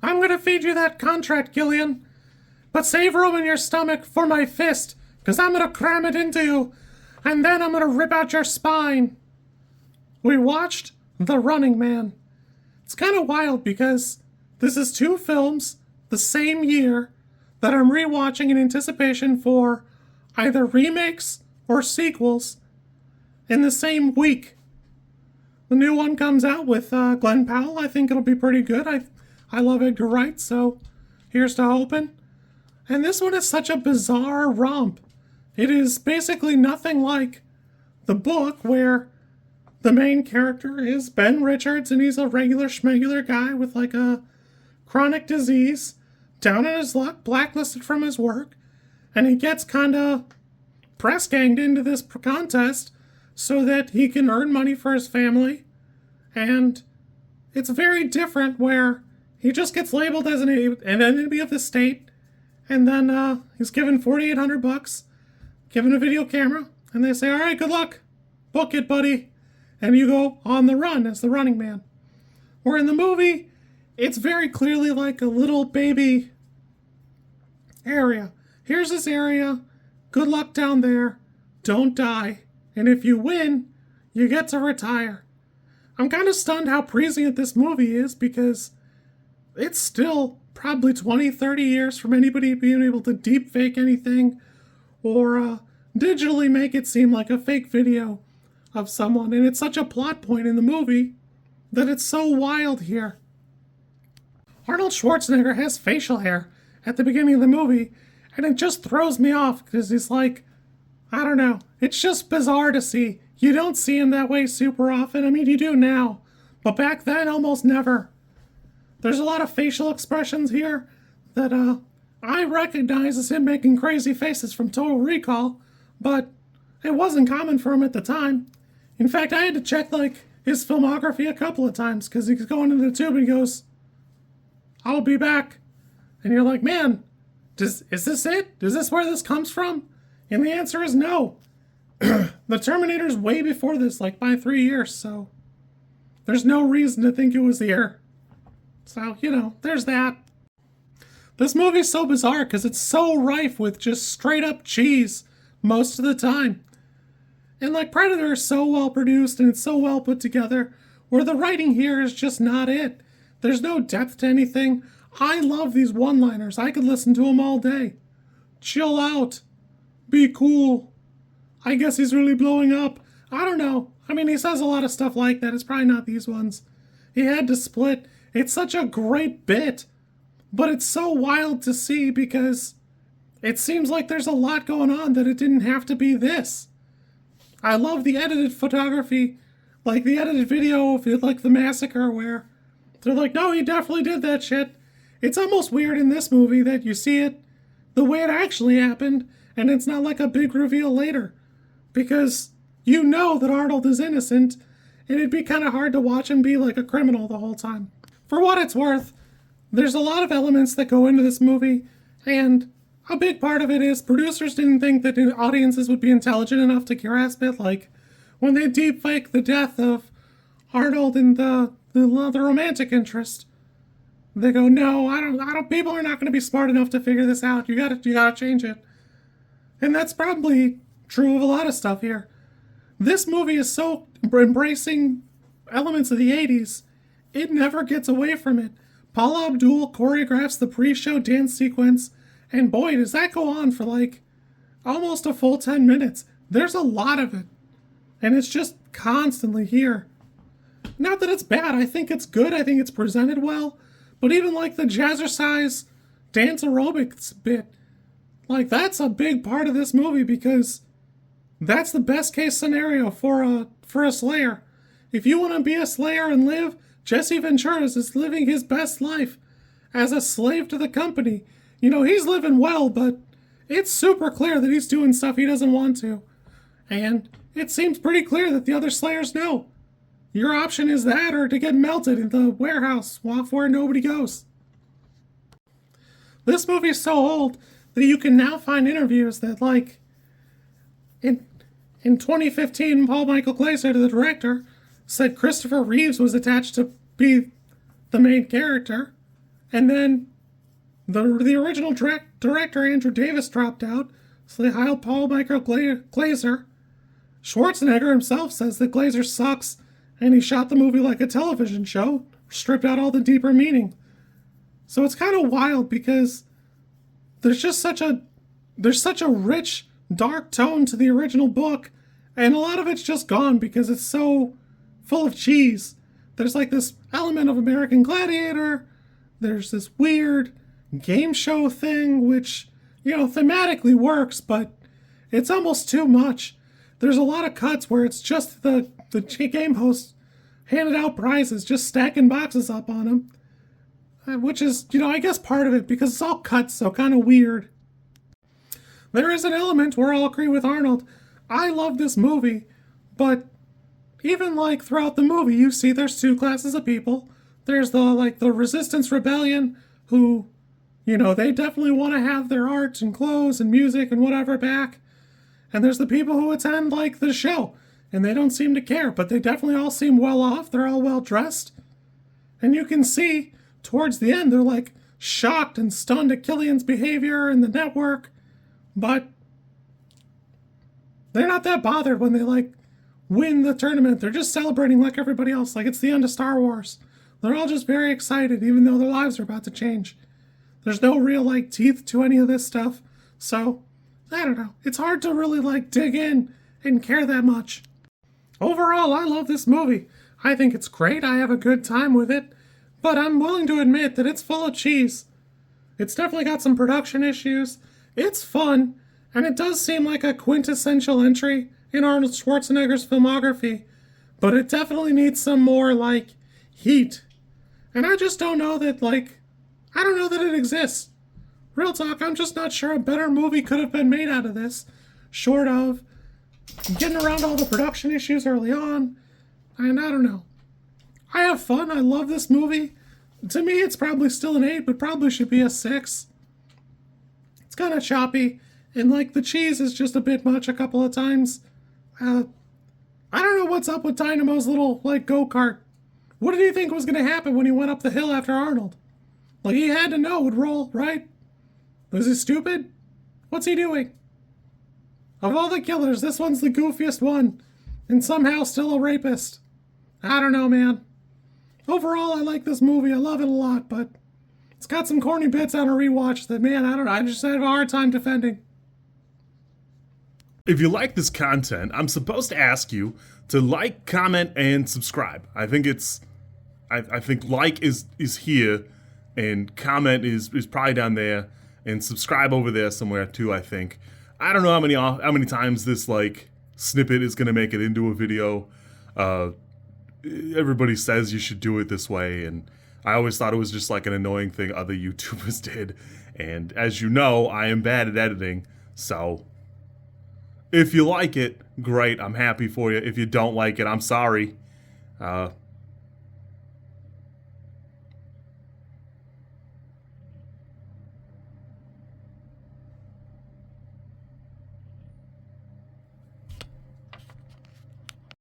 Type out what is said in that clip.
I'm gonna feed you that contract, Gillian. But save room in your stomach for my fist, 'cause I'm gonna cram it into you, and then I'm gonna rip out your spine. We watched The Running Man. It's kind of wild because this is two films the same year that I'm rewatching in anticipation for either remakes or sequels in the same week. The new one comes out with Glenn Powell. I think it'll be pretty good. I love Edgar Wright, so here's to hoping. And this one is such a bizarre romp. It is basically nothing like the book, where the main character is Ben Richards and he's a regular schmegular guy with like a chronic disease, down on his luck, blacklisted from his work, and he gets kind of press ganged into this contest so that he can earn money for his family. And it's very different, where he just gets labeled as an enemy of the state, and then he's given $4,800, given a video camera, and they say, all right, good luck, book it, buddy, and you go on the run as the running man. Where in the movie, it's very clearly like a little baby area. Here's this area, good luck down there, don't die, and if you win, you get to retire. I'm kind of stunned how prescient this movie is, because it's still probably 20, 30 years from anybody being able to deep fake anything or digitally make it seem like a fake video of someone. And it's such a plot point in the movie that it's so wild here. Arnold Schwarzenegger has facial hair at the beginning of the movie, and it just throws me off because he's like, I don't know, it's just bizarre to see. You don't see him that way super often. I mean, you do now, but back then, almost never. There's a lot of facial expressions here that I recognize as him making crazy faces from Total Recall, but it wasn't common for him at the time. In fact, I had to check like his filmography a couple of times, because he's going into the tube and he goes, I'll be back. And you're like, man, is this it? Is this where this comes from? And the answer is no. The Terminator's way before this, like by 3 years, so there's no reason to think it was here. So, there's that. This movie's so bizarre because it's so rife with just straight up cheese most of the time. And like Predator is so well produced and it's so well put together, where the writing here is just not it. There's no depth to anything. I love these one-liners. I could listen to them all day. Chill out. Be cool. I guess he's really blowing up. I don't know. I mean, he says a lot of stuff like that. It's probably not these ones. He had to split. It's such a great bit. But it's so wild to see because it seems like there's a lot going on that it didn't have to be this. I love the edited photography, like the edited video of like the massacre, where they're like, no, he definitely did that shit. It's almost weird in this movie that you see it the way it actually happened, and it's not like a big reveal later. Because you know that Arnold is innocent, and it'd be kind of hard to watch him be like a criminal the whole time. For what it's worth, there's a lot of elements that go into this movie, and a big part of it is producers didn't think that audiences would be intelligent enough to grasp it. Like when they deepfake the death of Arnold and the romantic interest, they go, no, I don't. People are not going to be smart enough to figure this out. You gotta change it, and that's probably true of a lot of stuff here. This movie is so embracing elements of the 80s, it never gets away from it. Paula Abdul choreographs the pre-show dance sequence, and boy, does that go on for like almost a full 10 minutes. There's a lot of it, and it's just constantly here. Not that it's bad, I think it's good, I think it's presented well, but even like the jazzercise dance aerobics bit, like that's a big part of this movie because that's the best case scenario for a slayer. If you want to be a slayer and live, Jesse Ventura is living his best life as a slave to the company. He's living well, but it's super clear that he's doing stuff he doesn't want to. And it seems pretty clear that the other slayers know. Your option is that or to get melted in the warehouse off where nobody goes. This movie is so old that you can now find interviews that, like, in 2015, Paul Michael Glaser, the director, said Christopher Reeves was attached to be the main character. And then the original director, Andrew Davis, dropped out, so they hired Paul Michael Glaser. Schwarzenegger himself says that Glaser sucks, and he shot the movie like a television show, stripped out all the deeper meaning. So it's kind of wild because there's such a rich, dark tone to the original book, and a lot of it's just gone because it's so full of cheese. There's like this element of American Gladiator. There's this weird game show thing, which, thematically works, but it's almost too much. There's a lot of cuts where it's just the game host handed out prizes, just stacking boxes up on them, which is, I guess part of it because it's all cuts, so kind of weird. There is an element where I'll agree with Arnold. I love this movie, but even throughout the movie, you see there's two classes of people. There's the Resistance Rebellion who, they definitely want to have their art and clothes and music and whatever back. And there's the people who attend the show, and they don't seem to care, but they definitely all seem well off. They're all well dressed. And you can see towards the end, they're shocked and stunned at Killian's behavior and the network, but they're not that bothered when they win the tournament. They're just celebrating like everybody else, like it's the end of Star Wars. They're all just very excited, even though their lives are about to change. There's no real teeth to any of this stuff, so I don't know. It's hard to really dig in and care that much. Overall, I love this movie. I think it's great. I have a good time with it, but I'm willing to admit that it's full of cheese. It's definitely got some production issues. It's fun, and it does seem like a quintessential entry in Arnold Schwarzenegger's filmography, but it definitely needs some more heat. And I just don't know that I don't know that it exists. Real talk, I'm just not sure a better movie could have been made out of this, short of getting around all the production issues early on, and I don't know. I have fun, I love this movie. To me, it's probably still an 8, but probably should be a 6. It's kind of choppy, and the cheese is just a bit much a couple of times. I don't know what's up with Dynamo's little, go-kart. What did he think was going to happen when he went up the hill after Arnold? He had to know it would roll, right? Was he stupid? What's he doing? Of all the killers, this one's the goofiest one, and somehow still a rapist. I don't know, man. Overall, I like this movie. I love it a lot, but it's got some corny bits on a rewatch that, man, I don't know. I just have a hard time defending. If you like this content, I'm supposed to ask you to like, comment, and subscribe. I think like is here, and comment is probably down there, and subscribe over there somewhere too, I think. I don't know how many times this snippet is gonna make it into a video. Everybody says you should do it this way, and I always thought it was just an annoying thing other YouTubers did. And as you know, I am bad at editing, so if you like it, great, I'm happy for you. If you don't like it, I'm sorry.